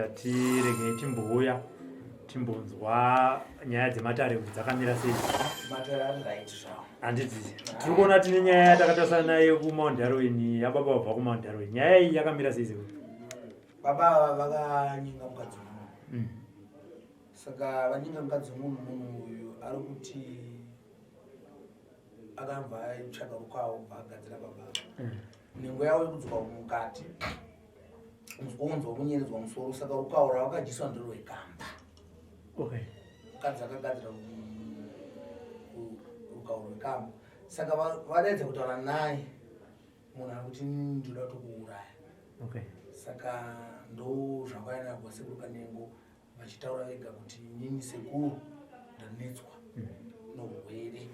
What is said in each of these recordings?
ndinotenda tirege timbouya timbonzwa nyaya dzematare kuti dzakamira sei. Matare ari right zvavo. Handiti tiri kuona tine nyaya yatakatasana nayo kuMount Darwin yababa wabva kuMount Darwin. Nyaya iyi yakamira sei Sekuru? Baba vakanyinga mukadzi womunhu. Saka vanyinga mukadzi womunhu uyu ari kuti akabva aitsvaga rukawo bva agadzira baba. Nhengo yawo yekudzoka mukati unzwa kunyeredzwa musoro, saka rukawo rwakajiswa nderwekamba. Okay. Mukadzi akagadzira rukawo rwekamba. Saka vadaidza kutaura naye munhu ari kuti ndoda kukuuraya. Okay. Saka ndo zvakaenda kwasekuru Kanengo vachitaura vega kuti nyinyi Sekuru ndanetswa nourwere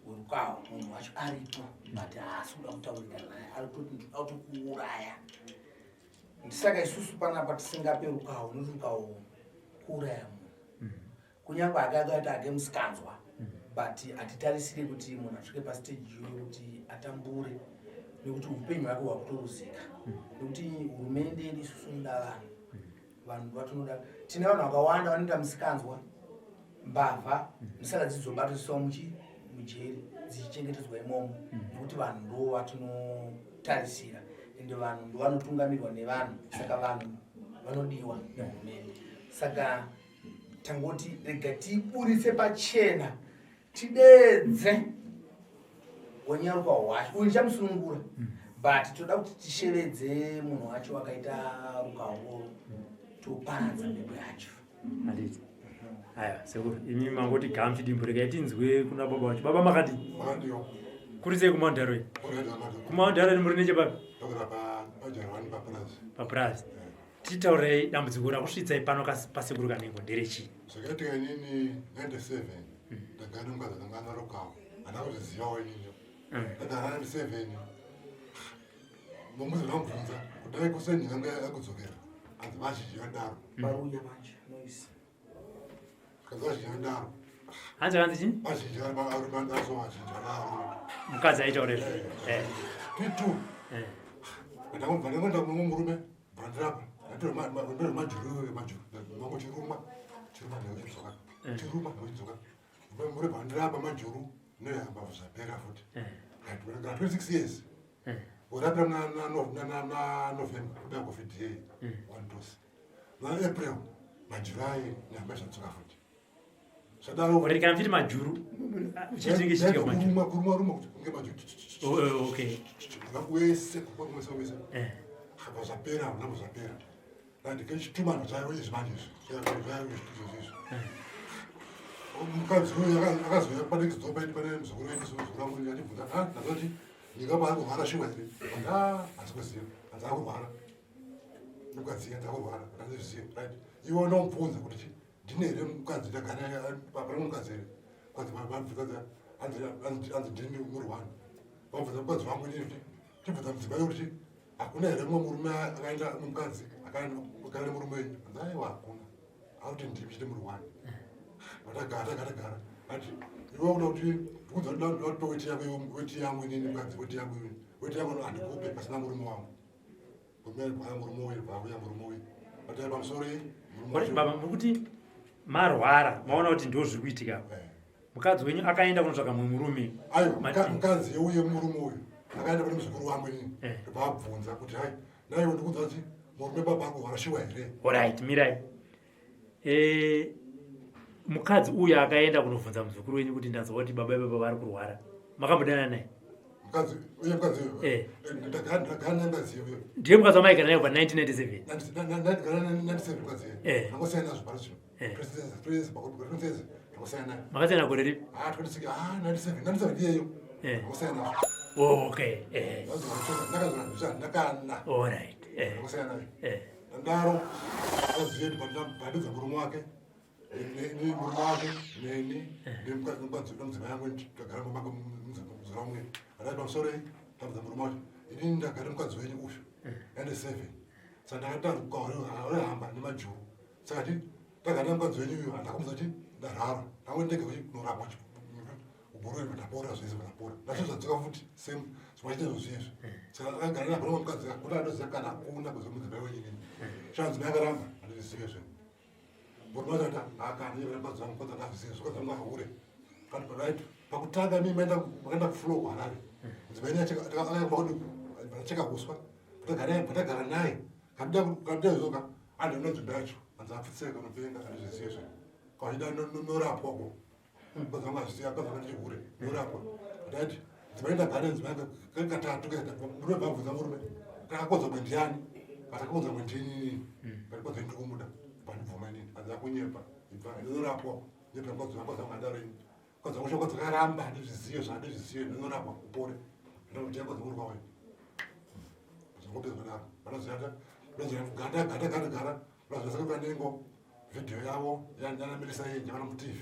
hwerukawo. Munhu wacho aripo but haasi kuda kutaurika naye, ari kuti kuuraya. Saka isusu panapa tisingape rukawo nokuti rukawo kuuraya munhu. Kunyange akakaita ake musikanzwa but hatitarisiri kuti munhu asvike pastage yokuti atambure nekuti upenyu hwake hwakutoruzika. Nekuti hurumende yedu isusu inoda vanhu vatinoda. Tine vanhu vakawanda vanoita musikanzwa, mbavha, misaka dzizobatiswa mujeri dzichichengetedzwa imomo nekuti vanhu ndo vatinotarisira ende vanhu ndo vanotungamirwa nevanhu. Saka vanhu vanodiwa nehurumende. Saka tangoti rega tiburitse pachena tidedze wonyaruka wacho uyu chamusunungura but toda kuti tishevedze munhu wacho wakaita rukawo toparadza mhepo yacho. Handiti. Haya Sekuru, imi mangoti gamchi dimbo regai tinzwe kuna baba wacho. Baba makati? Makandiyo. Kuri sei kuMount Darwin? kuMount Darwin muri nechepapi? Paprazi. Titaurei dambudziko rakusvitsai pano paSekuru Kanengo nderechii? Zvakaitika inini 97 ndagara mukadzi akanga ana rukawo. Handina kuzvizivawo inini. Ndagara 97 mumuzi vanobvunza kudai kuseni yanga yakudzokera. Hanzi vazhinji vadaro. Varuya manje noise. Hanzi vazhinji vadaro. Hanzi chini? Vazhinji varume ndaso vazhinji vadaro. Mukadzi aitaurei. Titu. Ndaenda murume brandrapa. Ndiro majuru. Mango chiruma ndochizoka. Chiruma ndochizoka. Muri brandrapa majuru noyamba zvapera futi. Ndakatwera 26 years. Urapera na November kuda COVID day 1 dose. Na April majuly nyamba zvatsoka futi. Sadaro Urika mfiti majuru. Uchichinge chitika majuru. Kuruma kunge majuru. Oh okay. Ngakwese kukwese. Hava zvapera nabo zvapera. Ndikachituma zvayo izvanje. Zvayo izvo. Mukadzi uyu akazoya pane kudzopa pane muzukuru wedu zvakamuri achibvunza ndazoti ndingaba akurwara shiwa here. Hasi kuziva hanzi akurwara. Mukadzi akurwara handizviziva. Iwe unomubvunza kuti ndine here mukadzi ndagara pane mukadzi here. Hanzi ndini murwani. Vabvunza mukadzi wangu inini chibvunza mudzimai kuti hakuna here mumwe murume akaenda nomukadzi akaenda murume wenyu. Hanzi aiwa hakuna. Akuti ndiri murwani. Ndagara ati iwe unoda kuti ndikuudza weti yangu inini mukadzi weti yangu handikupe pasina murume wangu. Kumele bvaya murume uyu bvauya murume uyu. Ati pamusoro baba mukuti marwara maona kuti ndo zviri kuitika. Mukadzi wenyu akaenda kunotsvaka mumwe murume. Aiwa mukadzi yeuye murume uyu akaenda pane muzukuru wangu inini. Ndobvabvunza kuti hai naiwe ndikuudza kuti murume baba akurwara shiwa here. Alright, mirai. Mukadzi uyu akaenda kunobvunza muzukuru wenyu kuti ndanzwa kuti baba vari kurwara. Makambodana naye? Mukadzi ndagara nengazi iyoyo. Ndiye mukadzi wamaigara naye pa1997? Ndagara 97 mukadzi iyoyo. Ndangosiyana nazvo pari zvino. Princess ndangosiyana naye. Makasiyana gore ripi? 97 ndiyeyo. Ndangosiyana nazvo. Okay. Ndakana. Alright. Ndangosiyana naye. Ndaro akaziye padedza murume wake. Ni murume wake neni ndimukadzi mudzimai yangu ndagara muzira umwe. Adati pamusoro tabvunza murume wacho inini ndagara mukadzi wenyu uyu 97. Saka ndakati urihamba nemajuru. Saka ndagara nemukadzi wenyu uyu handakabvunza kuti ndarara. Ndangondege kunorapwa ubhurwe ndapora zvese ndapora. Ndazvozvadzoka futi same zvimaite zvozvizvo. Saka akagara napo nomukadzi kuti anoziva kana hakuna kuzomudzimai wenyu inini. Shanzi mayakaramba. zvizive murume akani padzangu kwadza azvizive zvikwadza mwahure kana right pakutanga mimi maenda kuflow kwarari dzimene acheka kuswa patagara naye kabida zoka andinonzvimba yacho anzi apfitseka nopenga andizvizive kwaida norapwa ko kwadza ngazviziva kwadza ndihure norapwa right dzimene ndagara nedzimene katatu murume bvabvunza murume kakakodza mwendiani atakakodza mwendini parikodza ndikumuda pandibvuma inini anzi akunyepa ibva ndinorapwa nepakodza ngadaro kodza kusha dzakaramba ndizvizive zvandizvizive ndinorapwa upore ndinokutekodza muri kwawe zvingopedzwa vanoziyata gada vazvasaka Kanengo video yavo yanamirisa yenje vana mutv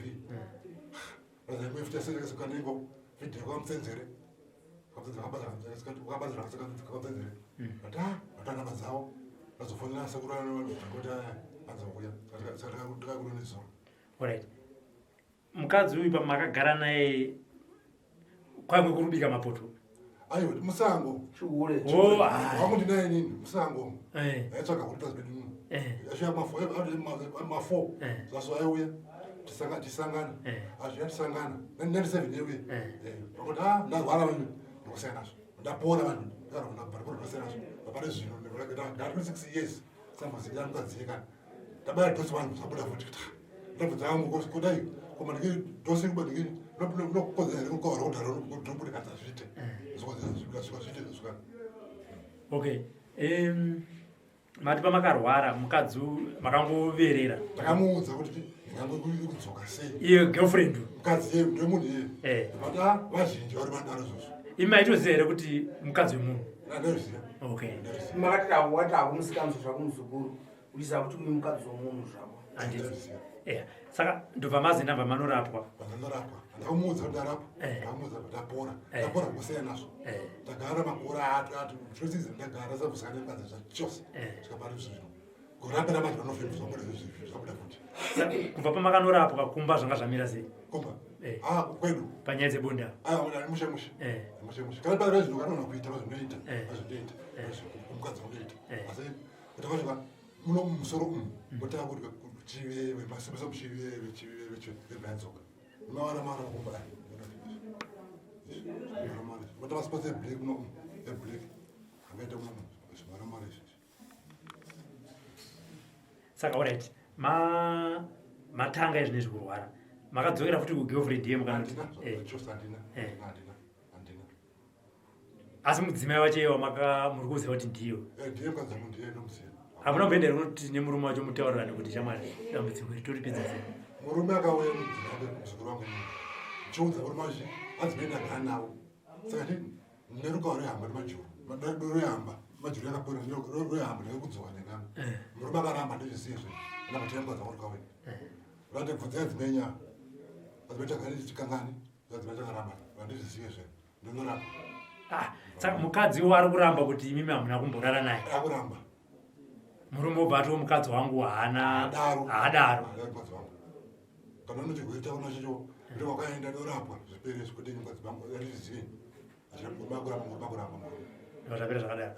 vazaimwefutasireka Kanengo video kwamtsenzere kwamtsenzere vatana vadzavo vazofonera Sekuru kuti anzauya takakuronesoro. Alright. Mukadzi uyu pamakagara naye kwamwe kurubika mapoto. Ayo musango chihure wakuti naye nini musango yaitsvaga kuti pazibedi yasvika mafo zaso aiuya tisangana azviya tisangana nendisevhen yeuye pakuti ndarwara vanhu ndikusiyana nazvo ndapora vanhu ndikusiya nazvo apane zvino ndari 6 years samazikira mukadziyekana ndabaya dosi vanhu zabuda futi ndabvudza vangu kudai koma ndiki dosi kuba ndiki nokukodzera nekukaura kudhara ndobude kanza zvite zvite. Okay. Mati pamakarwara mukadzi makangoverera ndakamuudza kuti ndingangokudzoka sei iye girlfriend mukadzi ye ndomunhu iye vada vazhinji vari mandaro zvozvo imi maitoziva here kuti mukadzi wemunhu ndinoziva. Okay. makati avo wati avo musikanzwa zvako muzukuru uchiziva kuti uri mukadzi womunhu zvako andinoziva. Saka ndobva mazi ndabva manorapwa vandanorapwa ndakamuudza kuti ndarapwa ndakamuudza kuti ndapora kusiyana nazvo ndagara makore ati zvosizi ndagara sabvusika nemukadzi zvachose zvikapari zvino kurapira macho vanofembuswa muri zvikabuda futi kubva pamakanorapwa kumba zvanga zvamira sei kumba kwedu panyaya dzebonda mushe kana pari zvino kanona kuita vazvinoita kumukadzi unoita asi kuti vasvika muno mumusoro umu motava kuti chiveve masimisa muchiveve chivevebhanzoka unawara mara kumba matava sipatsa eblack uno eblack angaita munhu zvivara mara izvizvi. Saka alright matanga izvinezvi kurwara makadzokera futi kugirlfriend ye handina asi mudzimai wacho iyewa muri kuziva kuti ndiyo ndiye mukadzi wangu ndiye ndomuziva. hamuna kumbendera kuti nemurume wacho mutaurirane kuti chamwari dambudziko ritoripedza sei murume akauya mudzimai muzukuru wangu chiudza murume wacho adzimai ndagara nawo saka ti nerukawa rehamba nemajuru rehamba majuru yakapera rehamba ndekudzoka ndengana murume akaramba ndezvisizve nakuteya mukadzi wangu rikauya rati bvunzai adzimai nyaya adzimai tagari tichikangani adzimai takaramba vandizvisizve ndinoramba. Saka mukadzi wo ari kuramba kuti imimi hamuna kumborara naye akuramba murume obva ati mukadzi wangu haadaro mukadzi wangu kana nochigweta una chicho ndowakaenda ndorapwa zvipere zvikuti mukadzi wangu andizvizivi makuramba zvapera zvakadaro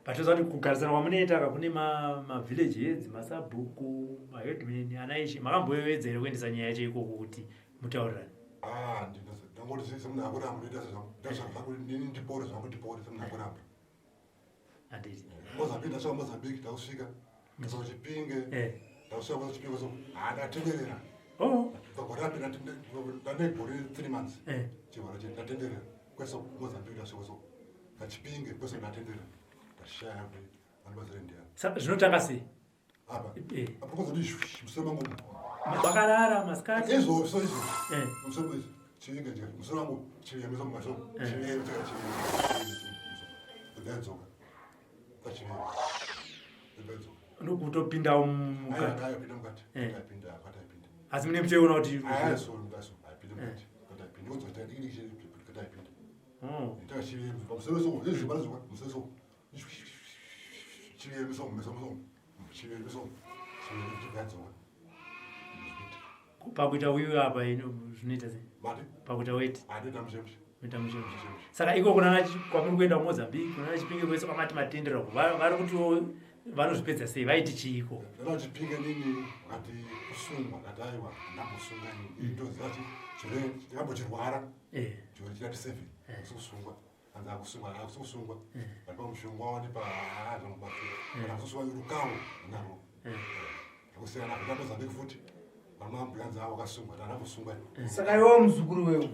patoziva kuti kugarisana kwamunoita kakune mavillage masabhuku mahedman ana ishi makamboyevedza here kuendesa nyaya yacho ikoko kuti mutaurirane ndangoti semunhu akuramba ndoita sezvangu ndipore zvangu ndipore semunhu akuramba handiti Mozambique ndasvika Mozambique ndakusvika ndasvika kuchipinge ndakusvika kuchipinge so ndatenderera pagorapira ndanegore 3 months chihwara chete ndatenderera kwese Mozambique ndasvika so kachipinge kwese ndatenderera ndashaya kuti vanobazire ndiyani zvinotanga sei apa apokozoti musoro mangu makarara masikati izvo so izvo musoro izvo chivinge chika musoro wangu chivenge so mumasoro chivenge chika ndadzoka ndokutopindawo mukati asi mune mutoiona kuti pakuita uyu apa zvinoita sei pakuita weti saka ikoko kwamuri kuenda kumozambique kunana chipinge kwese kwamati matendera vari kuti vanozvipedza sei vaiti chiiko ndinotipinge nini ngati kusungwa ngati aiwa ndakusunga nini ndoziva kuti chirwere ndakambochirwara chirwere chingati 7 kusungwa anza akusungwa palipa mushonga wani paazvanobatsira kana kusungwa rukawo naro akusiyana kuti atozambeki futi vamambuyanzi avo akasungwa ndandambosungwa saka iwo muzukuru wewe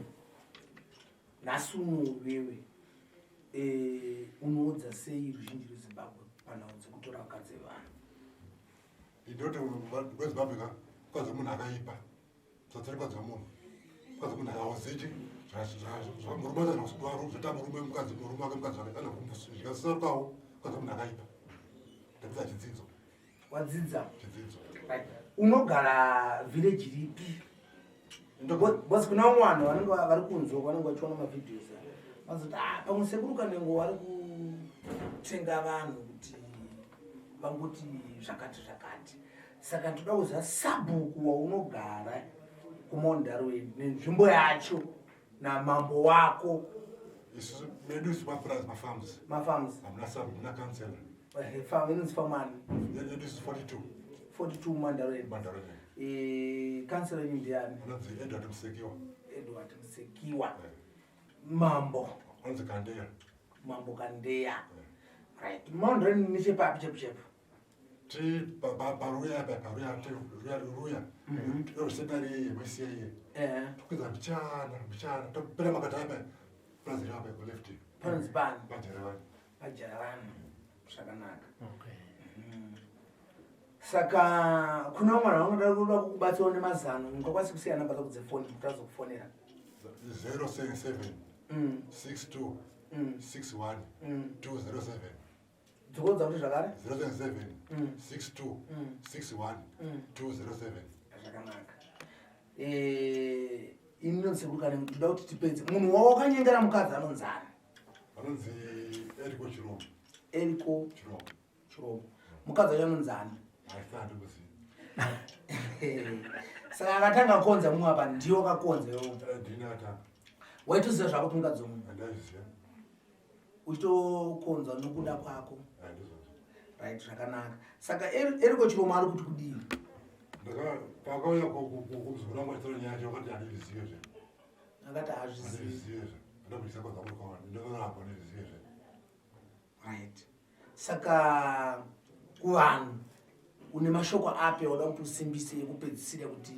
nasuno wewe unoudza sei ruzhinji rwezimbabwe panhau dzekutora vakadzi vevanhu ndoti rwezimbabwe kwadza munhu akaipa tsatsari kwadza munhu akawazichi murume zvota murume mukadzi murume wake mukadzi wake zvikasisarukawo kwadza munhu akaipa ndapedza chidzidzo wadzidza chidzidzo unogara village ripi bcause kuna vamwe vanhu vanenge vari kunzwa vanenge vachiona mavhidhios vazoti pamwe Sekuru Kanengo vari kutenga vanhu kuti vangoti zvakati zvakati saka ndoda kuziva sabhuku waunogara kumaundarweni nenzvimbo yacho namambo wako isusu medu isi mapurazi mafarms hamuna sabhuku muna kansela inonzi famani yedu isi 42 mumandarweni kansela yenyu ndiani unonzi Edward Musekiwa mambo unonzi Kandeya mambo Kandeya right mumandarweni nechepapi chepu ti paruya ruya rosenari yemwesiya iye tukwiza mbichana topera makati apa purazi rapa kuleft panzipani pajaravani zvakanaka saka kuna vamwe vanhu vanoda kuda kukubatsirawo nemazano ungakwanisa kusiya namba dzako dzefoni kuti azokufonera 077 62 61 207 dzokodza kuti zvakare 077 62 61 207 zvakanaka ini nonzi Sekuru Kanengo ndoda kuti tipedze munhu wawakanyengera mukadzi anonzana anonzi Eriko Chiromo mukadzi wacho anonzana aisandi kuziva saka akatanga konza mumwe apa ndiwo kakonza iwo ndinata waitoziva zvako kuti mukadzi womwe andaiziva uchitokonza nokuda kwako right zvakanaka saka Eriko Chiromo ari kuti kudini pakauya kumzukuru wangu achitora nyaya yacho wakati handizive zve akati hazvizivi ndabudisa kwanza muri kwavari ndinonapo handizive zve right saka kuvanhu une mashoko api wada kuti usimbise ekupedzisira kuti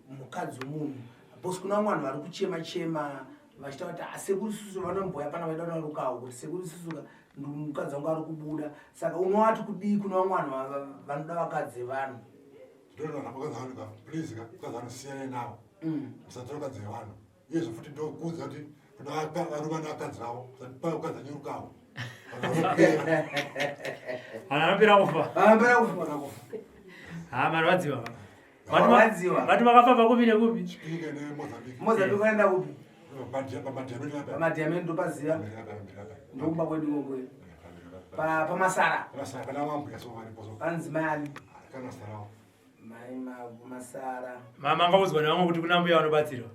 mukadzi womunhu bcause kuna vamwe vanhu vari kuchema vachita kuti Sekuru isusu vanomboya pana vaida narukawo kuti Sekuru isusu mukadzi wangu ari kubuda saka unovati kudii kuna vamwe vanhu vanoda vakadzi vanhu ndinoona vakadzi vanhu please vakadzi vanhu siyane navo musatora vakadzi vanhu iyezvo futi ndokuudza kuti kuna varume nevakadzi vavo vakadzi anyirukawo anapera kufa marwadziwa vati makafamba kupi nekupi chipinge nemozambique vaenda kupi pamadiameni ndopaziva ndokumba kwedu kokwe pamasara pana mambuya so varipo panzimai ani kanasarawo masara mangaudzwa nevamwe kuti kuna mbuya vanobatsirwa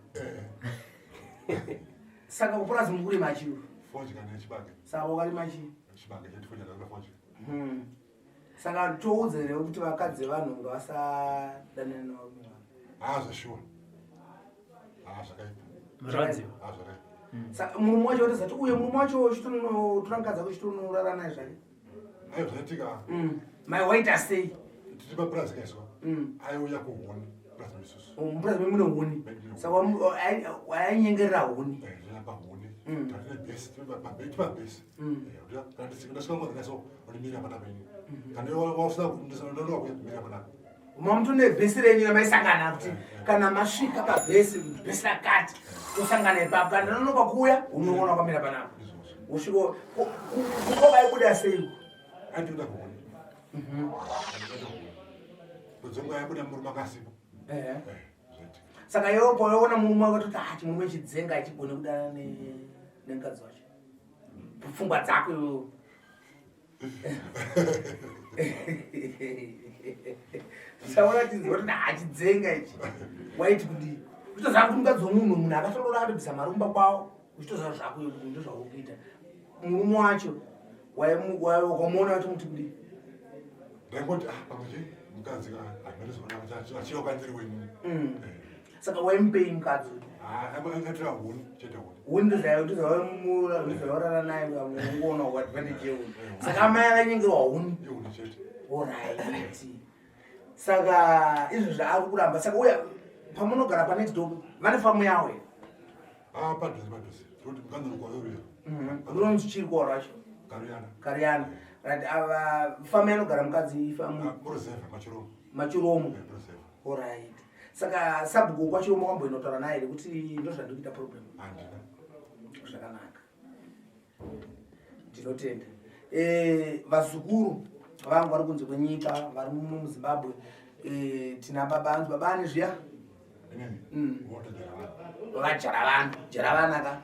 saka kupurazi mukuri machiwo fojika nechibage saka wakarima chii chibage chetifojika fojika saka toudza here kuti vakadzi vanhu ngavasadanana navo zvashuwa zvakaipa marwadziwa zvakaipa saka murume wacho watazati uye murume wacho chitora mukadzi ako chitonurara naye zvake zvaitika mai waita sei tiri papurazi kaiswa aiuya kuhuni purazi misusu mupurazi memune huni saka ainyengerera huni pahuni tatine bhesi tipabhesi ndasikamodzinaso ulimira panapa ini kana wasina ndinonowa kumira panapa mamuto nebhesi renyu ramaisangana kuti kana masvika pabhesi bhesi rakati tosangana ipapo kana ndinonoka kuuya unoona wakamira panapa usvika kukovaibuda sei aitoda kuhuni kudzonga yabuda murume akasipo saka iwo paona murume wakatoti chimurume chidzenga achigone kudana nemukadzi wacho pfungwa dzako iwewo saona chinzi kuti achidzenga ichi waiti kudii uchitoziva kuti mukadzi womunhu akatorora atobvisa marumba kwawo uchitoziva zvako kuti ndo zvako kuita murume wacho wamuona kuti muti kudi ndangoti pamwe mukadzi anotizona achiokanziri wenyu saka waimupei mukadzi amatira huni chete huni huni ndizaorara naye ungoona advantage yehuni saka amai akanyengerwa huni ihuni chete oraiti saka izvo zvaari kuramba saka uya pamunogara panext door vane famu yawo padhuze toti mukanzi nokwayoruya ronzi chiri kwawo racho kariyana right ava famu yanogara mukadzi ifamu machiromo oright saka sabhuku kwachiromo kwamboinotaura naye kuti ndo zvandikuita problem zvakanaka ndinotenda vazukuru vangu vari kunze kwenyika vari muzimbabwe tina baba ane zviya jara vanaka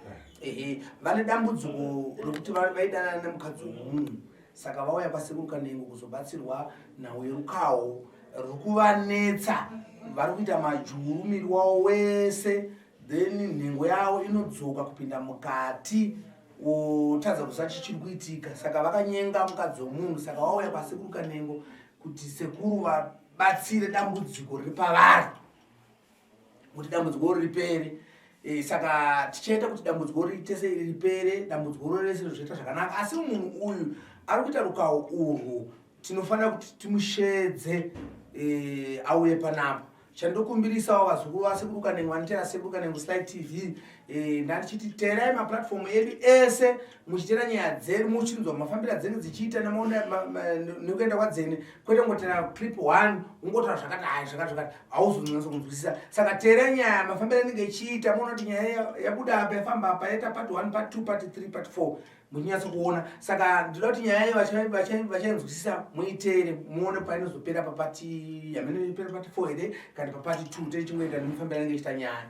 vane dambudziko rokuti vaidana nemukadzi womunhu saka vauya kwasekuru Kanengo kuzobatsirwa nhau yerukawo ruri kuvanetsa vari kuita majuru miri wavo wese then nhengo yavo inodzoka kupinda mukati otadza kuziva chichiri kuitika saka vakanyenga mukadzi womunhu saka vauya kwasekuru Kanengo kuti sekuru vabatsire dambudziko riri pavari kuti dambudziko ripere saka tichaita kuti dambudziko riite ripere dambudziko rese zvoita zvakanaka asi munhu uyu ari kuita rukawo urwu tinofanira kuti timushedze auye panapo chandokumbirisawo vazukuru vasekuru Kanengo vanotera sekuru Kanengo Sly TV ndatichiti teerai maplatform edu ese muchitera nyaya dzedu muchinzwa mafambiro dzenyu dzichiita nekuenda kwadzene kwete ngotera clip 1 ungotaura zvakati hauzonatsa kunzwisisa saka teerai nyaya mafambiro anenge ichiita muona kuti nyaya yabuda apa yafamba apa yaita part 1 part 2 part 3 part 4 muchinyatsa kuona saka ndinoda kuti nyaya iyo vachainzwisisa muitere muone painozopera papati yamenopera pati 4 here kana papati 2 techingoita nemufambiro anenge ichiita nyaya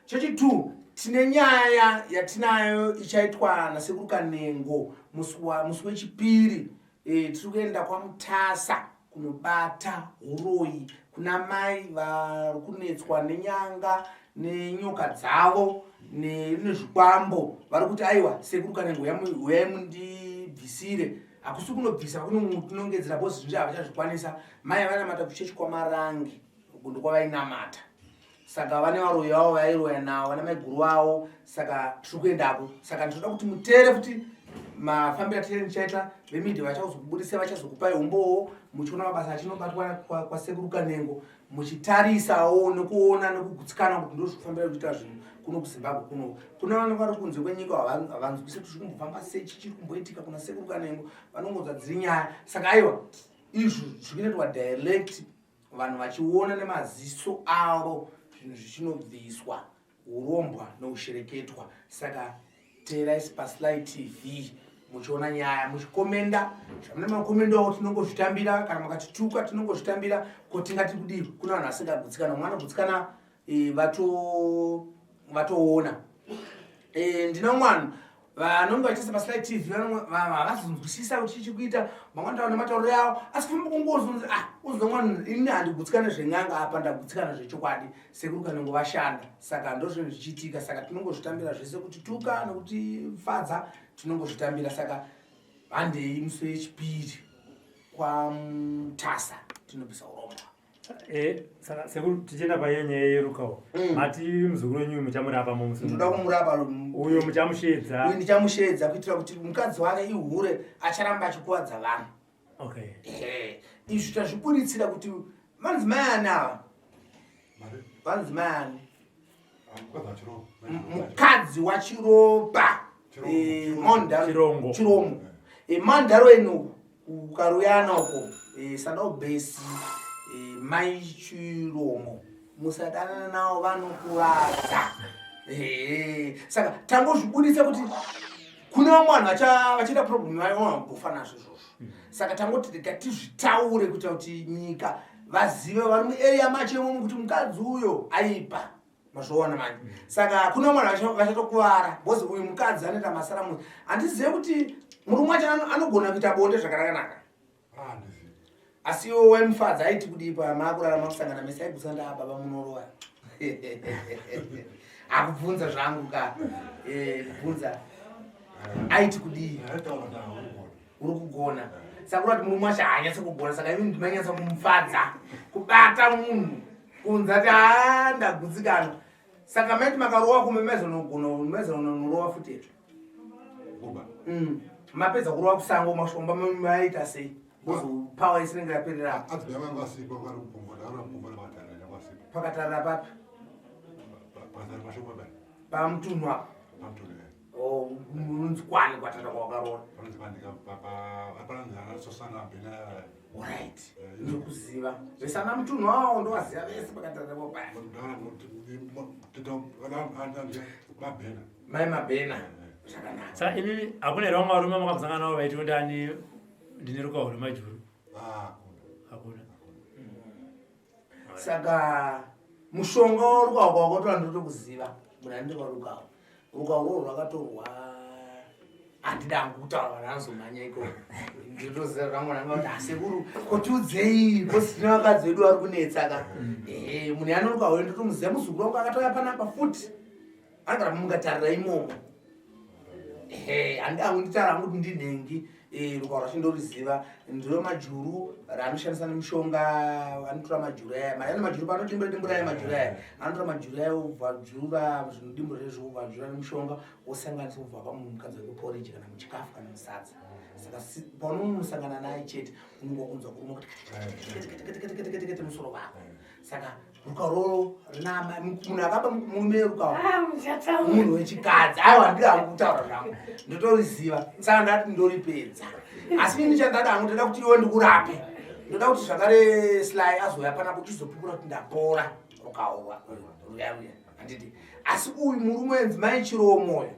chechi 2 tine nyaya yatinayo ichaitwa nasekuru Kanengo musi wechipiri tiri kuenda kwaMutasa kunobata horoyi kuna mai vari kunetswa nenyanga nenyoka dzavo nezvikwambo vari kuti aiwa sekuru Kanengo uyai mundibvisire hakusi kunobvisa kunongedzera bosi zvinji havachazvikwanisa mai vanamata kuchechi kwamarangi ndokwavainamata saka vane varoyi vavo vairoya navo vana maiguru vavo saka tiri kuendako saka ndinoda kuti muteere kuti mafambiro atiri nichaita vemidhi vachazokubudisa vachazokupai umbowo muchiona mabasa achinobatwa kwasekuru Kanengo muchitarisawo nekuona nekugutsikana kuti ndozvikufambira kuita zvinhu kuno kuZimbabwe kuno kuna vanhu vari kunze kwenyika havanzwisi kuti zviri kumbofamba sei chichiri kumboitika kuna sekuru Kanengo vanongodza dziri nyaya saka aiwa izvo zvinoitwa direct vanhu vachiona nemaziso avo zvinhu zvichinobviswa urombwa noushereketwa saka teerai paSly TV muchiona nyaya muchikomenda zvamuna makomendawo tinongozvitambira kana makatituka tinongozvitambira kotingati kudii kuna vanhu vasingagutsikana mwana gutsikana vatoona ndina mwana vanonge vachiisa paSly TV havazonzwisisa kuti chichikuita mangwana taona matauro yavo asi kufamba kungozonzi uzwa mwana ini handigutsikana zvenyanga apa ndagutsikana zvechokwadi sekuru Kanengo vashanda saka ndozvinhu zvichiitika saka tinongozvitambira zvese kuti tuka nekuti fadza tinongozvitambira saka handei musi wechipiri kwaMutasa tinobvisa urombo saka sekuru tichienda panyaya yerukawo mati muzukuru wenyu muchamurapa ndoda kumurapa uyo muchamushedza uyu ndichamushedza kuitira kuti mukadzi wake ihure acharamba achikuwadza vanhu izvi tazvipuritsira kuti vanzi mai ani ava vanzi mai ani mukadzi wachiropa chiromo mandaro eno ukaroyana uko sadaubhesi mai chiromo musadanana navo vanokuwadza saka tangozvibudisa kuti kuna vamwe vanhu vachiita problem vaombofa nazvo izvozvo saka tangoti tizvitaure kuita kuti nyika vazive vari muarea machemo kuti mukadzi uyo aipa mazvoona manje saka kuna vamwe vanhu vachatokuvara bhozi uyu mukadzi anoita masara munhu handizive kuti murume wacho anogona kuita bonde zvakanakanaka asi iwo waimufadza aiti kudipa maakurarama kusangana mese aigusanda ababa munorowa akubvunza zvangu ka kubvunza aiti kudii uri kugona saka kuti murume wacho haanyatsi kugona saka imi ndimanyatsa kumufadza kubata munhu kunza kuti ndagutsikana saka maiti makarowa kumemezonorowa futi mapedza kurowa kusango mashomba maita sei pawa isinenge yaperera pakatarira papi pamutunhu apa unonzi kwani kwatata kwakarowa right ndikuziva vesana mutunhu wawo ndowaziva vese pakatarirapo paya mai mabhena zvakanaka sa imi hakuna vamwe varume makabvunzana navo vaiti ndani ndine rukawo rwemajuru hakuna saka mushonga warukawo kwakotora ndotokuziva muna ndikwarukawo rukawo rwo rwakatorwa handidangu kutaura vanazomanya iko nditoziva rangwananga kuti asekuru kotiudzei kosi tine vakadzi vedu vari kunetsaka munhu anorukawo ndotomuziva muzukuru wangu akatouya panapa futi anogara mungatarira imomo handidangu nditaura kuti ndinhengi rukawo rwacho ndoriziva ndiro majuru raanoshandisa nemushonga anotora majuru aya mariana majuru panodimbura ya majuru aya anotora majuru aya ubvajura zvinodimbura izvo ubvajura nemushonga wosanganisa ubva pamukadzi wekuporiji kana muchikafu kana musadza saka paunomusangana naye chete unongokunzwa kuruma kuti musoro wako saka rukawo rinama munhu akaba murume rukawo munhu wechikadzi aiwa handidangu kutaura zvangu ndotoriziva saka ndati ndoripedza asi ini chandadanga ndoda kuti iwe ndikurape ndoda kuti zvakare Sly azoya pana kuti izopupura kuti ndapora rukawo ruya handiti asi uyu murume wenzimai chiromoyo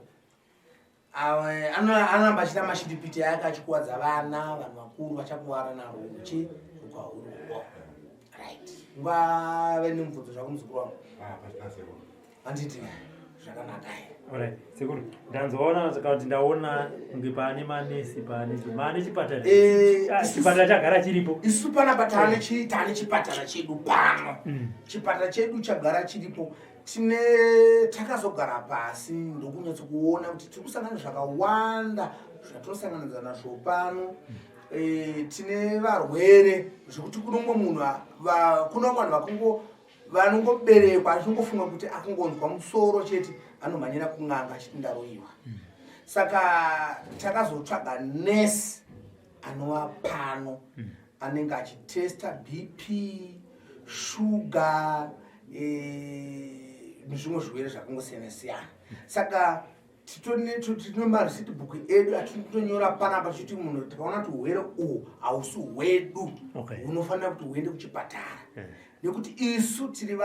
anoramba achita mashidipiti ake achikuwadza vana vanhu vakuru vachakuwara narwo uchi rukawo right ngave nemubvunzo zvako muzukuru wangu handiti zvakanaka Alright, Sekuru. Ndanzoona kuti ndaona kunge pane manesi mane chipatara. Chipatara chagara chiripo. Isu panapa tane chipatara chedu pano. Chipatara chedu chagara chiripo. Takazogara pasi ndokunyatsa kuona kuti tiri kusangana zvakawanda zvatorosangana nazvo pano. Tine varwere zvokuti kunomwe munhu kuna vanhu vanongoberekwa achingofunga kuti akungonzwa musoro chete anomhanyira kun'anga achiti ndaroiwa. Saka takazotsvaga nesi anova pano anenge achitesta BP, shuga nezvimwe zvirwere zvakangosiyana siyana. Saka tino marisiti bhuku edu atinotonyora panapa chiti munhu tikaona kuti urwere uhu hausi hwedu unofanira kuti uende kuchipatara. Nekuti isu tiri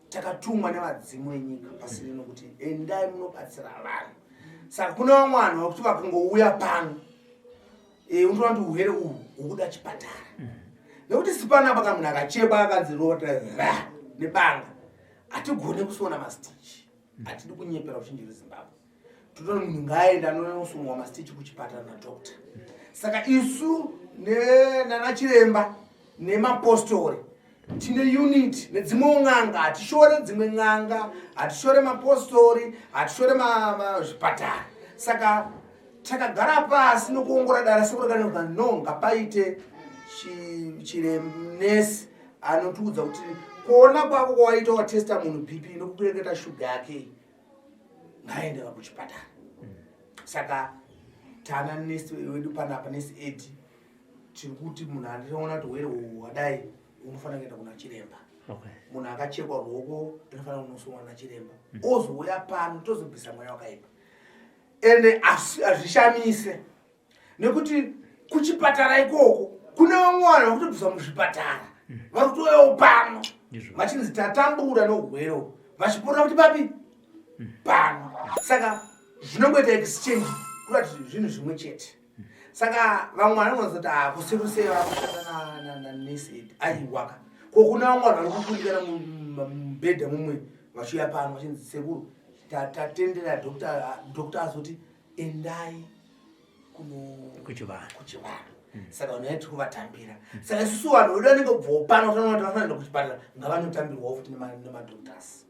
takatumwa nevadzimu enyika pasi rino kuti endai munobatsira vanhu. Saka kuna vamwe vanhu vakuti vakangouya pano unoona kuti urwere uhu hukuda chipatara. Nekuti sipanapa kana munhu akachekwa akadzirota nebanga hatigone kusiona masitichi. Hatidi kunyepera kuchinjiri Zimbabwe. Totoni munhu ngaaende anonosungwa masitichi kuchipatara nadhokota. Saka isu nanachiremba nemapostori tine unit nedzimwe n'anga, hatishore dzimwe n'anga, hatishore mapostori, hatishore zvipatara. Saka takagara pasi nokuongora dara sekurikana no ngapaite chiremnesi anotiudza kuti kuona kwako kwawaita watesta munhu BP nokukureketa shuga yake ngaende kuchipatara. Saka tana nesi wedu panapa nesi 8 tiri kuti munhu andiona kuti urwere hwadai unofanira kuenda kuna chiremba. Munhu akachekwa ruoko unofanira kunosungwa nachiremba. Ozouya pano tozobvisa mweya wakaipa. Ende azvishamise nekuti kuchipatara ikoko kuna vamwe vanhu vakutobviswa muzvipatara vari kutouyawo pano vachinzi tatambura nourwere vachiporera kuti papi pano. Saka zvinongoita exchange kurati zvinhu zvimwe chete. Saka vamwe vanongonzoti kusekusei vakushanda nanesi aiwaka kokuna vamwe vanhu vari kukundikana mubhedha mumwe vachiuya pano vachinzi Sekuru tatendera dhokota azoti endai kuchivanhu. Saka vanhu vaiti kuvatambira. Saka isusu vanhu vedu vanenge kubvawo pano tanoona kuti vanoenda kuchipatara ngavanotambirwawo futi nemadhoktasi.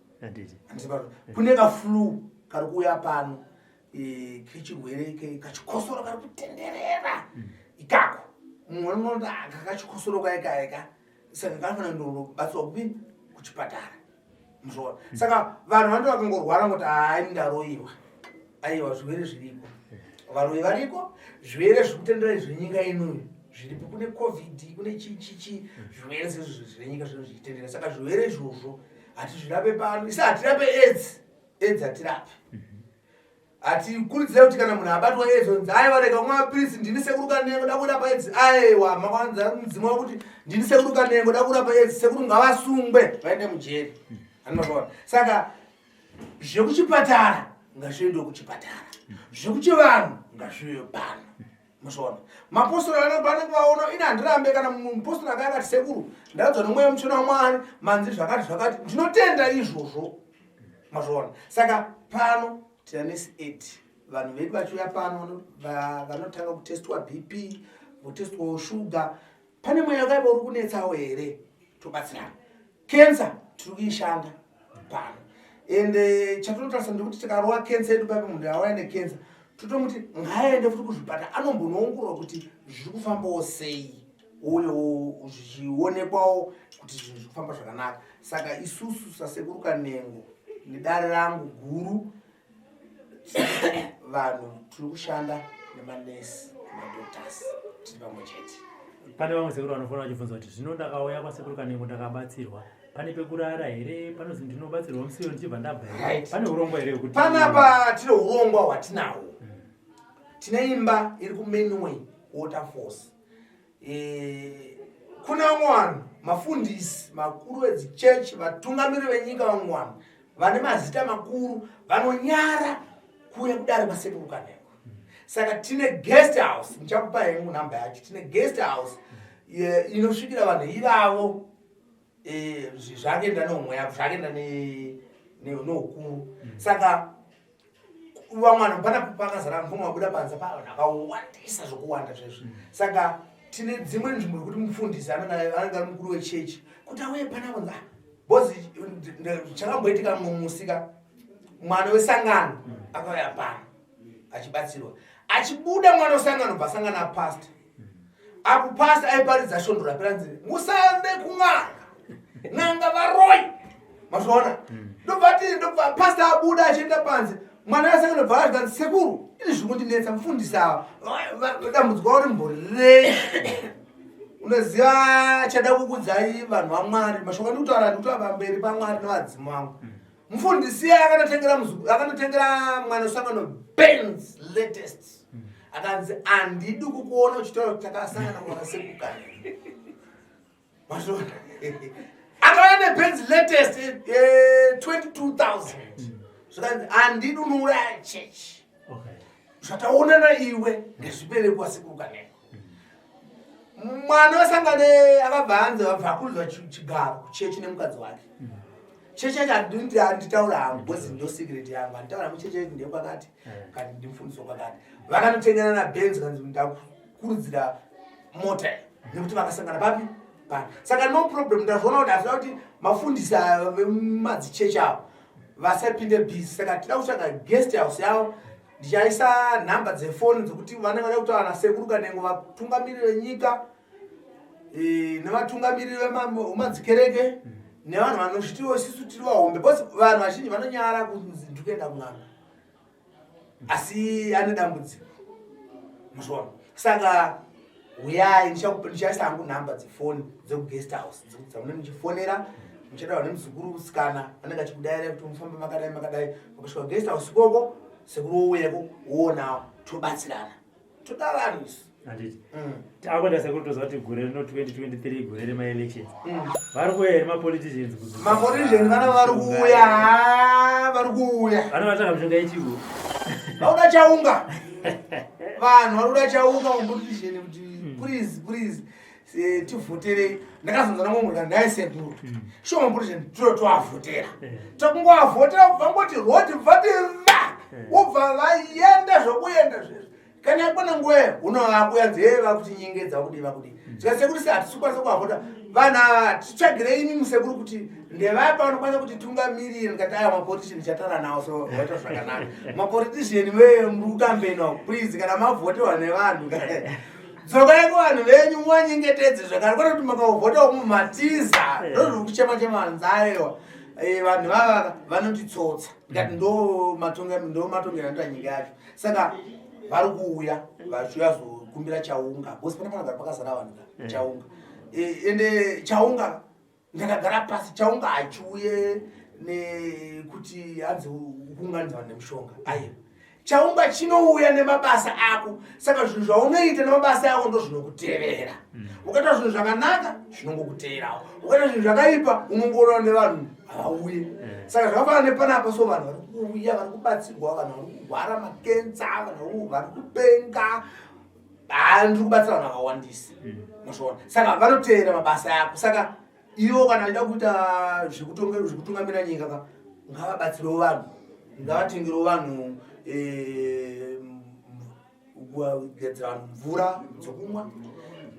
Kune kaflu kari kuuya pano kechirwere kachikosoro kari kutenderera ikako mumwe unoona kakachikosoro kaikaika saka kanofanira kundobatsirwa kupini kuchipatara muzvoona saka vanhu vanoti vakangorwara ngoti hai ndaroiwa aiwa zvirwere zviripo varoi variko zvirwere zviri kutenderera zvenyika inoyo zviripo kune covid kune chichichi zvirwere zvenyika zvino zvichitendera saka zvirwere izvozvo hatizvirape pano isa hatirape aids hatirape hatikurudzira kuti kana munhu abatwa aids onzi aiwa rega kumwa mapirisi ndini Sekuru Kanengo da kurapa aids aiwa makwanza mudzimu wakuti ndini Sekuru Kanengo da kurapa aids sekuru ngavasungwe vaende mujeri anoona saka zvekuchipatara ngazviende kuchipatara zvekuchivanhu ngazvive pano musona mapostori vanenge vaona ina handirambe kana mupostori akati sekuru ndaudzwa nomweya mutsvene waMwari manzi zvakati ndinotenda izvozvo mazvona saka pano tina nesi 8 vanhu vedu vachiuya pano vanotanga kutestwa bp votestwa shuga pane mweya wakaipa uri kunetsawo here tobatsirana kensa tiri kuishanda pano ende chatinotarisa ndekuti tikarowa kensa yedu paipa munhu awaya nekensa totomuti ngaaende futi kuzvipatara anombonoongorwa kuti zviri kufambawo sei uyo zvichionekwawo kuti zvinhu zviri kufamba zvakanaka saka isusu saSekuru Kanengo nedare rangu guru vanhu tiri kushanda nemanesi nemadoctors tiri pamwe chete. Pane vamwe sekuru vanofana vachibvunza kuti zvino ndakauya kwaSekuru Kanengo ndakabatsirwa pane pekurara here panozi ndinobatsirwa musiyo ndichibva ndabva here pane urongwa here kuti panapa tine urongwa hwatinahwo tine imba iri kuMenway Waterforce kuna vamwe vanhu mafundisi makuru edzichechi vatungamiri venyika vamwe vanhu vane mazita makuru vanonyara kuuya kudare kwaSekuru Kanengo saka tine guest house ndichakupa hengu namba yacho tine guest house inosvikira vanhu ivavo zvakuenda nomweya zvakuenda neukuru saka vamwe vanhu panapo pakazara mvumo wabuda panze pavanhu akawandisa zvokuwanda zvezvo saka tine dzimwe nzvimbo yekuti mufundisi anenge ari mukuru wechechi kuti auye panapo bhozi chakamboitika mumwe musika mwana wesangano akauya pano achibatsirwa achibuda mwana wesangano bva asangana napasta apo pasta aiparidza shondo rapera nzira musaende n'anga varoi mazvaona ndobva pasta abuda achienda panze mwana wesangano bva akanzi sekuru ini zviri kundinetsa mufundisi ava dambudziko uri mborei unoziva chada kukudzai vanhu vaMwari mashoko ndikutaura ndikutova pamberi paMwari nevadzimu vangu mufundisi akanotengera mwana wesangano Benz latest akanzi handidi kukuona uchitaura kuti takasangana mwanaSekuru Kanengo mazvaona akauya neBenz latest 22,000 zvakanzi handidi unouraya chechi zvataonana iwe ngezvibereko kwaSekuru Kanengo mwana wesangano akabva hanzi vabva akurudzwa chigaro kuchechi nemukadzi wake chechi yacho handitaura hangu bhozi ndo secret yangu handitaura muchechi yacho ndekwakati kati ndimufundiswa kwakati vakanotengana naBenz kanzi ndakurudzira mota nekuti vakasangana papi pano saka no problem ndazviona kuti hazvida kuti mafundisi vemadzichechi avo vasapinde bhizi saka tida kutsvaga guest house yavo ndichaisa nhamba dzefoni dzokuti vanenge vada kutaura naSekuru Kanengo vatungamiriri venyika nevatungamiriri vemadzikereke nevanhu vanozvitiwo isusu tiri vahombe bhozi vanhu vazhinji vanonyara kunzi ndikuenda kun'anga asi ane dambudziko muzvona saka uyai ndichaisa hangu nhamba dzefoni dzekuguest house dzamunenge muchifonera muchadawa nemuzukuru usikana anenge achikudayira kuti mufambe makadai ukasvika guest house ikoko sekuru wouyeko woonawo tobatsirana toda vanhu isu handiti takwenda sekuru toziva kuti gore rino 2023 gore remaelections vari kuuya here mapoliticians mapoliticians vana vari kuuya vanovataka mishonga yechivo vauda chaunga vanhu vari kuda chaunga mapolitician kuti please tivhoterei ndakazonzana momurika ndaye sekuru sho mapolitician toavhotera takungoavhotera vangoti roti bvativa ubva vaenda zvokuenda zvezvo kana yakwana nguva unovakuya nzeva kuti nyengedza kudi zvikasekuri se hatisikwanisa kuavhota vana titsvagire ini musekuru kuti ndevapa vanokwanisa kuti tungamiriri ngati aya mapolitician chatara nawo so vaita zvakanaka mapolitician vemurukambeni please kana mavhotewa nevanhu dzokai kuvanhu venyu muvanyengetedze zvakare kwete kuti makavhotewa mumatiza ndozviri kuchema nzayo vanhu vava vanotitsotsa ngati ndo matongero anoita nyika yacho saka vari kuuya vachiuya zokumbira chaunga bosi pane panogara pakazara vanhu chaunga ende chaunga ndakagara pasi chaunga achiuye nekuti anzi kuunganidza vanhu nemushonga aiwa chaunga chinouya nemabasa ako saka zvinhu zvaunoita nemabasa ako ndo zvinokutevera ukaita zvinhu zvakanaka zvinongokuteverawo ukaita zvinhu zvakaipa unongoona nevanhu havauye saka zvakafanana nepanapa so vanhu vari kuuya vari kubatsirwa vanhu vari kurwara makenza vanhu vari kupenga handiri kubatsira vanhu vakawandisa masvona saka vanotevera mabasa ako saka ivo kana achida kuita zvekutungamira nyika ngavabatsirewo vanhu ngavatengerewo vanhu kugadzira vanhu mvura dzokumwa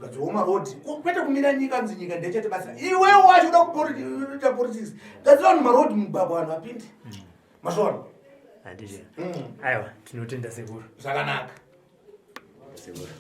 gadzirawo marodhi kwete kumira nyika nzi nyika ndechatibatsira iwewo wacho uda kuita politics gadzira vanhu marodhi mugwagwa vanhu vapinde masvona aiwa tinotenda Sekuru zvakanaka Sekuru